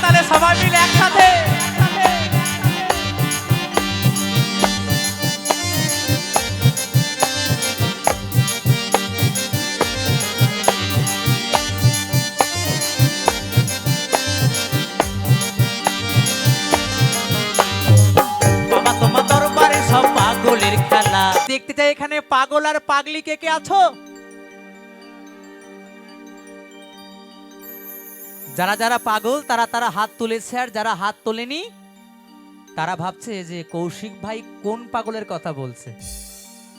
তালে সবাই মিলে একসাথে। বাবা তোমার দরবারে সব পাগলের খেলা। দেখতে চাই এখানে পাগল আর পাগলি কে কে আছো? যারা যারা পাগল তারা তারা হাত তুলেছে, আর যারা হাত তোলেনি তারা ভাবছে যে কৌশিক ভাই কোন পাগলের কথা বলছে,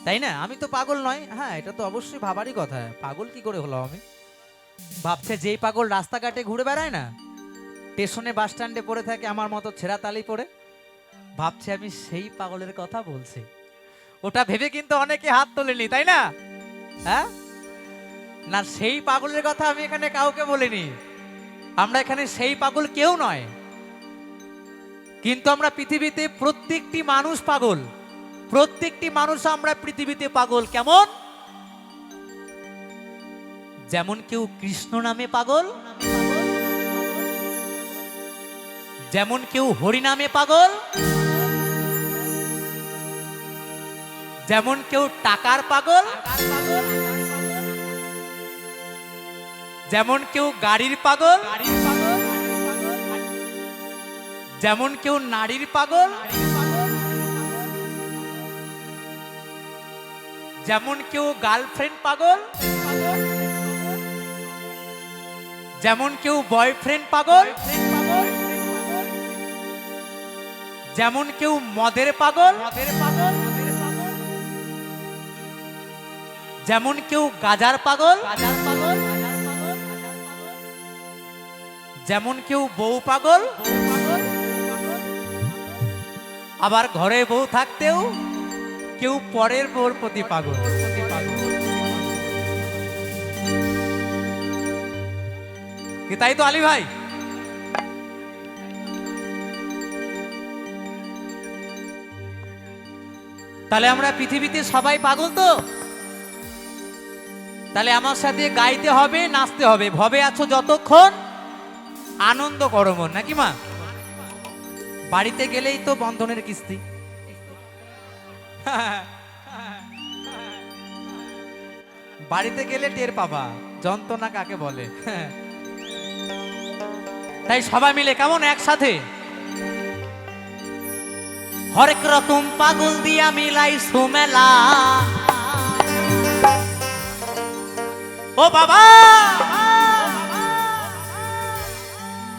তাই না? আমি তো পাগল নয়। হ্যাঁ, এটা তো অবশ্যই ভাবারই কথা, পাগল কি করে হলো আমি। ভাবছে যেই পাগল রাস্তাঘাটে ঘুরে বেড়ায় না, স্টেশনে বাস স্ট্যান্ডে পড়ে থাকে আমার মতো ছেঁড়া তালি পড়ে, ভাবছে আমি সেই পাগলের কথা বলছি। ওটা ভেবে কিন্তু অনেকে হাত তোলেনি, তাই না? হ্যাঁ না, সেই পাগলের কথা আমি এখানে কাউকে বলিনি। আমরা এখানে সেই পাগল কেউ নয়, কিন্তু আমরা পৃথিবীতে প্রত্যেকটি মানুষ পাগল। প্রত্যেকটি মানুষ আমরা পৃথিবীতে পাগল। কেমন? যেমন কেউ কৃষ্ণ নামে পাগল, যেমন কেউ হরি নামে পাগল, যেমন কেউ টাকার পাগল, যেমন কেউ গাড়ির পাগল, যেমন কেউ নারীর পাগল, যেমন কেউ গার্লফ্রেন্ড পাগল, যেমন কেউ বয়ফ্রেন্ড পাগল, যেমন কেউ মদের পাগল, যেমন কেউ গাজার পাগল, যেমন কেউ বউ পাগল, আবার ঘরে বউ থাকতেও কেউ পরের বউর প্রতি পাগল। কি তাই তো আলী ভাই? তাহলে আমরা পৃথিবীতে সবাই পাগল তো? তাহলে আমার সাথে গাইতে হবে, নাচতে হবে। ভবে আছো যতক্ষণ আনন্দ করো মন, নাকি মা? বাড়িতে গেলেই তো বন্ধনের কিস্তি। বাড়িতে গেলে টের পাবা যন্ত্রণা কাকে বলে। তাই সবাই মিলে কেমন একসাথে হরেক রকম পাগল দিয়া মিলাই সুমেলা। ও বাবা,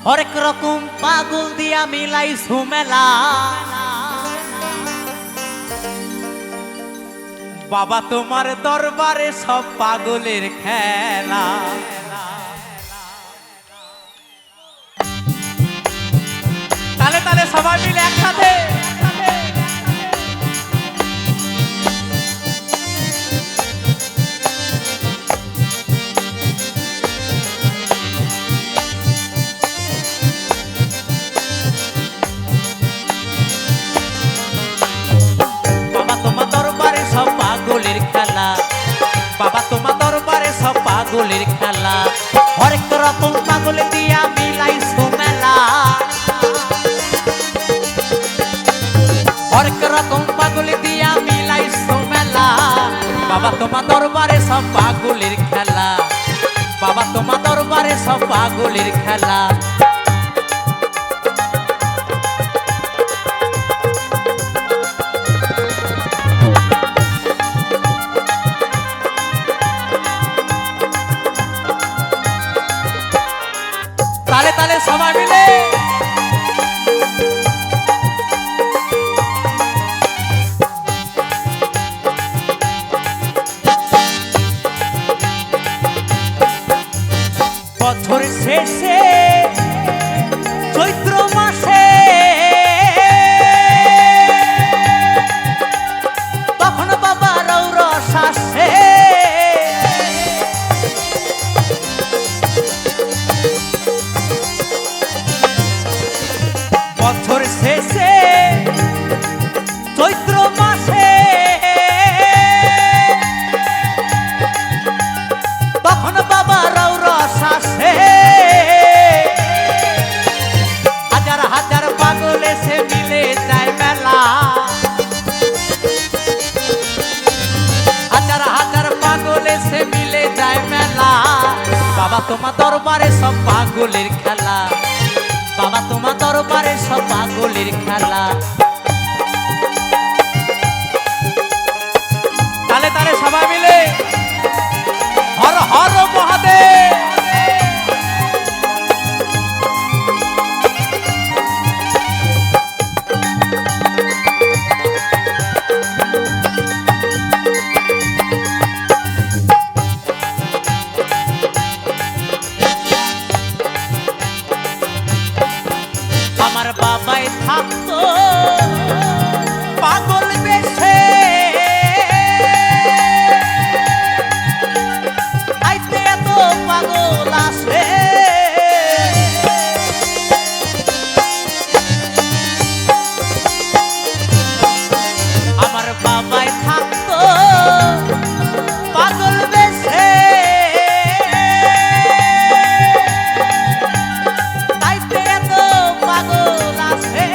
হরেক রকম পাগল দিয়া মিলাই সুমেলা। বাবা তোমার দরবারে সব পাগলের খেলা। তালে তালে সবাই মিলে একসাথে। বাবা তোমার দরবারে সব পাগলের খেলা। হরেক রকম পাগল দিয়া মিলাই সুমেলা। হরেক রকম পাগল দিয়া মিলাই সুমেলা। বাবা তোমার দরবারে সব পাগলের খেলা। বাবা তোমার দরবারে সব পাগলের খেলা। তালে তালে সবাই মিলে বছর শেষে চৈত্র মাসে তখন বাবা রৌরস আসে। তোমার দরবারে সব পাগলের খেলা, বাবা তোমার দরবারে সব পাগলের খেলা। তালে তালে সবাই মিলে হর হর মহাদেব। আমার বাবাই থাকতো পাগল বেশে, আইতে এত পাগল আসে। আমার বাবাই থাকতো পাগল বেশে, আইতে এত পাগল আসে।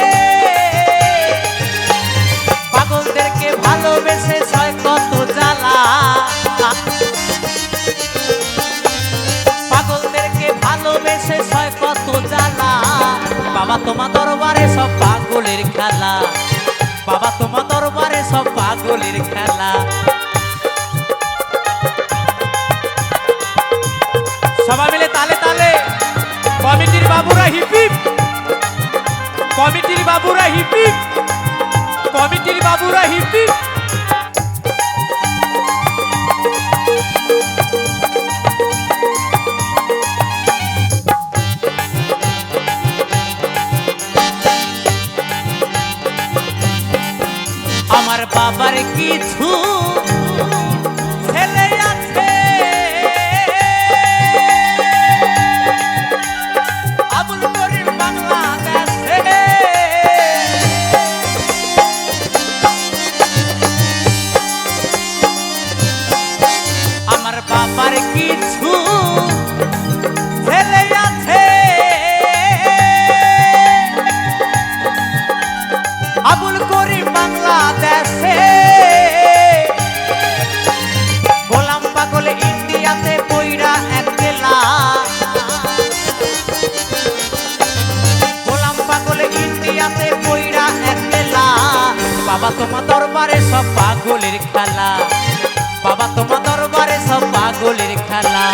পাগলদেরকে ভালোবেসে ছয় কত জ্বালা, পাগলদেরকে ভালোবেসে ছয় কত জ্বালা। বাবা তোমার দরবারে সব পাগলের খেলা, বাবা তোমার দরবারে সব পাগলের খেলা। সবাই মিলে তালে তালে কমিটির বাবুরা হিপিপ, কমিটির বাবুরা হিপিপ, কমিটির বাবুরা হিপিপ। আমার বাবার কিছু ছেলে আছে, আবুল করিম বাংলাদেশে। আমার বাবার কিছু ছেলে আছে, আবুল করিম বাংলাদেশে। গোলাম পাগল ইন্ডিয়াতে পইরা একলা, গোলাম পাগল ইন্ডিয়াতে পইরা একলা। বাবা তোমার দরবারে সব পাগলের খেলা, বাবা তোমার দরবারে সব পাগলের খেলা।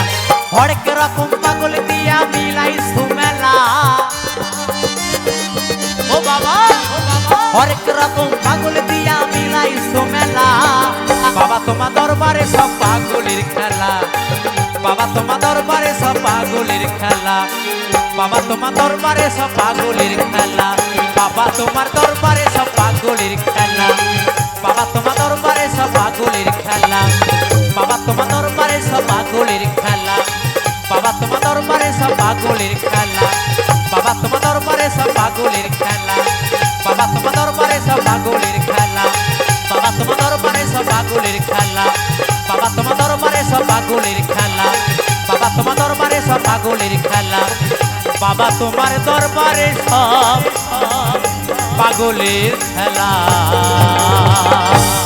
হরেক রকম পাগল দিয়া মিলাই সুমেলা, ও বাবা হরেক রকম পাগল দিয়া মিলাই সুমেলা। বাবা তোমার দরবারে সব পাগলের খেলা, বাবা তোমার দরবারে সব পাগলের খেলা, বাবা তোমার দরবারে সব পাগলের খেলা, বাবা তোমার দরবারে সব পাগলের খেলা, বাবা তোমার দরবারে সব পাগলের খেলা, বাবা তোমার দরবারে সব পাগলের খেলা, বাবা তোমার দরবারে সব পাগলের খেলা, বাবা তোমার দরবারে সব পাগলের খেলা, বাবা তোমার দরবারে সব পাগলের খেলা, বাবা তোমার দরবারে সব পাগলের খেলা, বাবা তোমার দরবারে সব পাগলের খেলা, বাবা তোমার দরবারে সব পাগলের খেলা, বাবা তোমার দরবারে সব পাগলের খেলা।